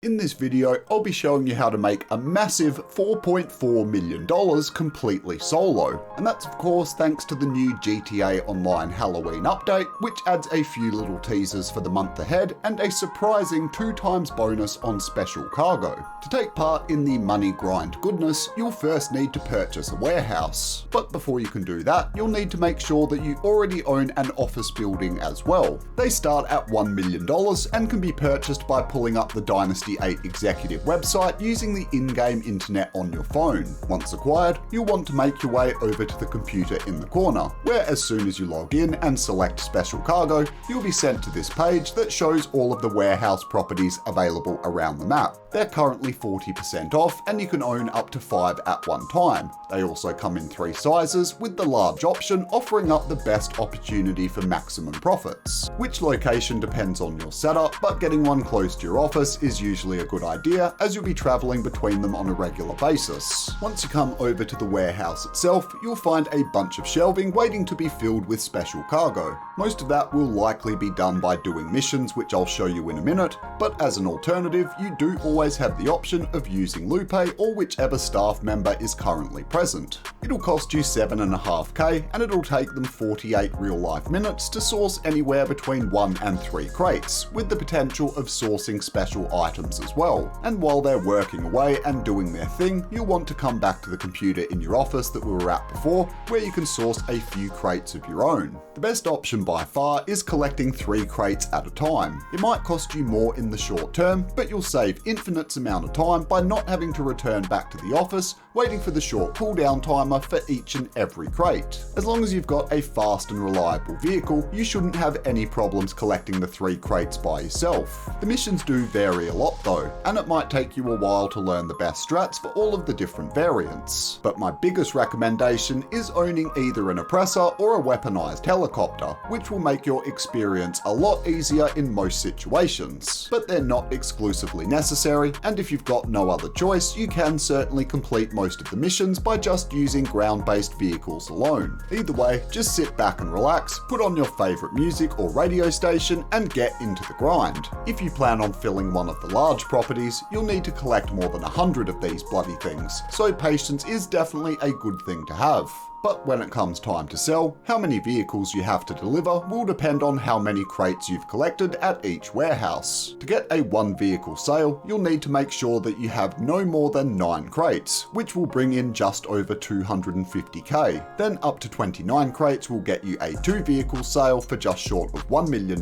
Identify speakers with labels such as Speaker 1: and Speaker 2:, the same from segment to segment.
Speaker 1: In this video, I'll be showing you how to make a massive $4.4 million completely solo. And that's of course thanks to the new GTA Online Halloween update, which adds a few little teasers for the month ahead and a surprising 2x bonus on special cargo. To take part in the money grind goodness, you'll first need to purchase a warehouse. But before you can do that, you'll need to make sure that you already own an office building as well. They start at $1 million and can be purchased by pulling up the Dynasty 8 executive website using the in-game internet on your phone. Once acquired, you'll want to make your way over to the computer in the corner, where as soon as you log in and select special cargo, you'll be sent to this page that shows all of the warehouse properties available around the map. They're currently 40% off and you can own up to 5 at one time. They also come in 3 sizes, with the large option offering up the best opportunity for maximum profits. Which location depends on your setup, but getting one close to your office is usually a good idea as you'll be traveling between them on a regular basis. Once you come over to the warehouse itself, you'll find a bunch of shelving waiting to be filled with special cargo. Most of that will likely be done by doing missions, which I'll show you in a minute, but as an alternative, you do always have the option of using Lupe or whichever staff member is currently present. It'll cost you 7.5k and it'll take them 48 real-life minutes to source anywhere between 1 and 3 crates, with the potential of sourcing special items as well. And while they're working away and doing their thing, you'll want to come back to the computer in your office that we were at before, where you can source a few crates of your own. The best option by far is collecting 3 crates at a time. It might cost you more in the short term, but you'll save infinite amount of time by not having to return back to the office, waiting for the short cooldown timer for each and every crate. As long as you've got a fast and reliable vehicle, you shouldn't have any problems collecting the 3 crates by yourself. The missions do vary a lot though, and it might take you a while to learn the best strats for all of the different variants. But my biggest recommendation is owning either an oppressor or a weaponized helicopter, which will make your experience a lot easier in most situations. But they're not exclusively necessary, and if you've got no other choice, you can certainly complete most of the missions by just using ground-based vehicles alone. Either way, just sit back and relax, put on your favorite music or radio station, and get into the grind. If you plan on filling one of the large properties, you'll need to collect more than 100 of these bloody things, so patience is definitely a good thing to have. But when it comes time to sell, how many vehicles you have to deliver will depend on how many crates you've collected at each warehouse. To get a 1 vehicle sale, you'll need to make sure that you have no more than 9 crates, which will bring in just over 250k. Then up to 29 crates will get you a 2 vehicle sale for just short of $1 million,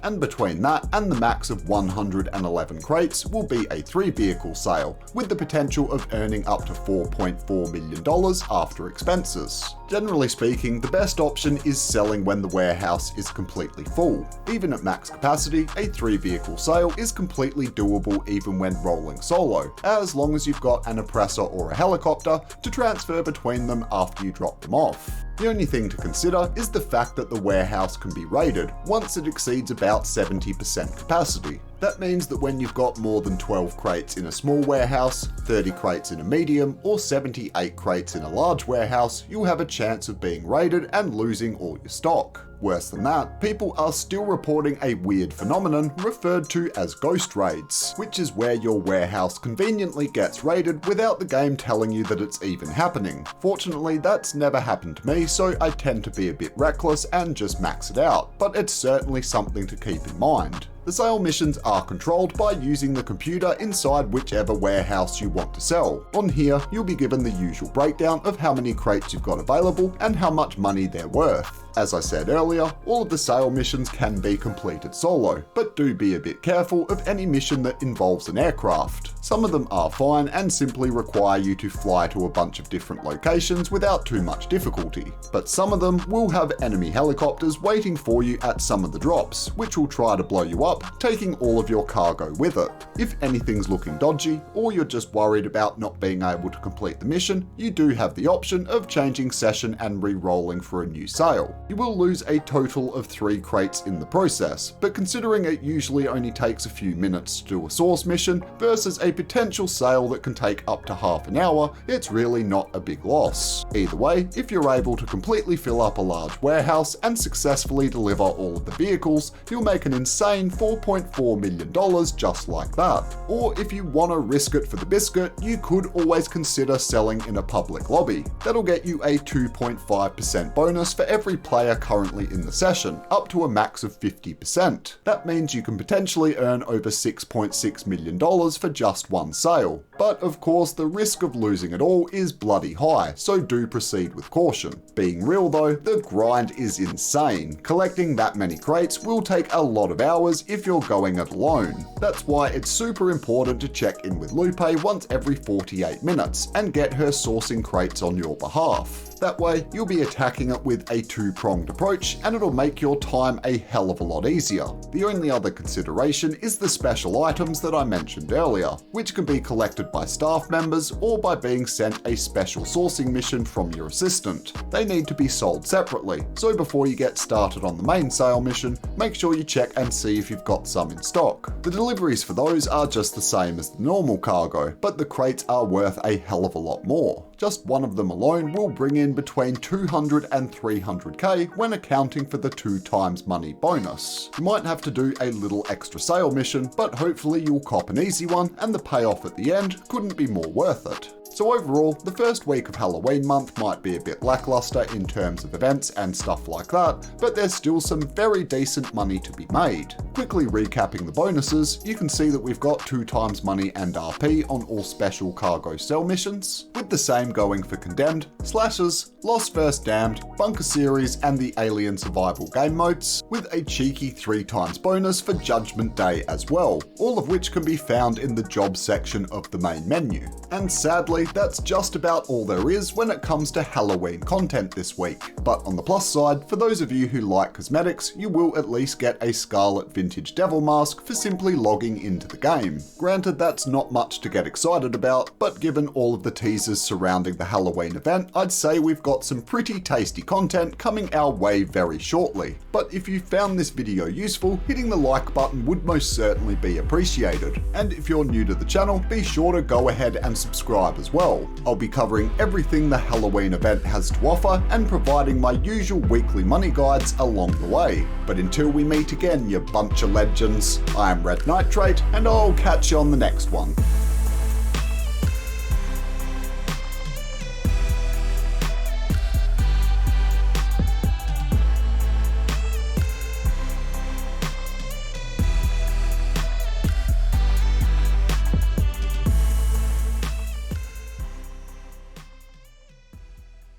Speaker 1: and between that and the max of 111 crates will be a 3 vehicle sale, with the potential of earning up to $4.4 million after expenses. Generally speaking, the best option is selling when the warehouse is completely full. Even at max capacity, a 3 vehicle sale is completely doable even when rolling solo, as long as you've got an oppressor or a helicopter to transfer between them after you drop them off. The only thing to consider is the fact that the warehouse can be raided once it exceeds about 70% capacity. That means that when you've got more than 12 crates in a small warehouse, 30 crates in a medium, or 78 crates in a large warehouse, you'll have a chance of being raided and losing all your stock. Worse than that, people are still reporting a weird phenomenon referred to as ghost raids, which is where your warehouse conveniently gets raided without the game telling you that it's even happening. Fortunately, that's never happened to me, so I tend to be a bit reckless and just max it out, but it's certainly something to keep in mind. The sale missions are controlled by using the computer inside whichever warehouse you want to sell. On here, you'll be given the usual breakdown of how many crates you've got available and how much money they're worth. As I said earlier, all of the sale missions can be completed solo, but do be a bit careful of any mission that involves an aircraft. Some of them are fine and simply require you to fly to a bunch of different locations without too much difficulty, but some of them will have enemy helicopters waiting for you at some of the drops, which will try to blow you up, taking all of your cargo with it. If anything's looking dodgy, or you're just worried about not being able to complete the mission, you do have the option of changing session and re-rolling for a new sale. You will lose a total of 3 crates in the process, but considering it usually only takes a few minutes to do a source mission versus a potential sale that can take up to half an hour, it's really not a big loss. Either way, if you're able to completely fill up a large warehouse and successfully deliver all of the vehicles, you'll make an insane $4.4 million just like that. Or if you want to risk it for the biscuit, you could always consider selling in a public lobby. That'll get you a 2.5% bonus for every player currently in the session, up to a max of 50%. That means you can potentially earn over $6.6 million for just one sale. But of course, the risk of losing it all is bloody high, so do proceed with caution. Being real though, the grind is insane. Collecting that many crates will take a lot of hours if you're going it alone. That's why it's super important to check in with Lupe once every 48 minutes and get her sourcing crates on your behalf. That way, you'll be attacking it with a two-pronged approach, and it'll make your time a hell of a lot easier. The only other consideration is the special items that I mentioned earlier, which can be collected by staff members or by being sent a special sourcing mission from your assistant. They need to be sold separately, so before you get started on the main sale mission, make sure you check and see if you've got some in stock. The deliveries for those are just the same as the normal cargo, but the crates are worth a hell of a lot more. Just one of them alone will bring in between 200 and 300k when accounting for the 2 times money bonus. You might have to do a little extra sale mission, but hopefully you'll cop an easy one and the payoff at the end couldn't be more worth it. So overall, the first week of Halloween month might be a bit lackluster in terms of events and stuff like that, but there's still some very decent money to be made. Quickly recapping the bonuses, you can see that we've got 2 times money and RP on all special cargo sell missions, with the same going for Condemned, Slashers, Lost vs Damned, Bunker Series and the Alien Survival game modes, with a cheeky 3 times bonus for Judgment Day as well, all of which can be found in the jobs section of the main menu. And sadly, that's just about all there is when it comes to Halloween content this week. But on the plus side, for those of you who like cosmetics, you will at least get a Scarlet Vintage Devil mask for simply logging into the game. Granted, that's not much to get excited about, but given all of the teasers surrounding the Halloween event, I'd say we've got some pretty tasty content coming our way very shortly. But if you found this video useful, hitting the like button would most certainly be appreciated. And if you're new to the channel, be sure to go ahead and subscribe as well. I'll be covering everything the Halloween event has to offer and providing my usual weekly money guides along the way. But until we meet again, you bunch of legends, I am Red Nitrate, and I'll catch you on the next one.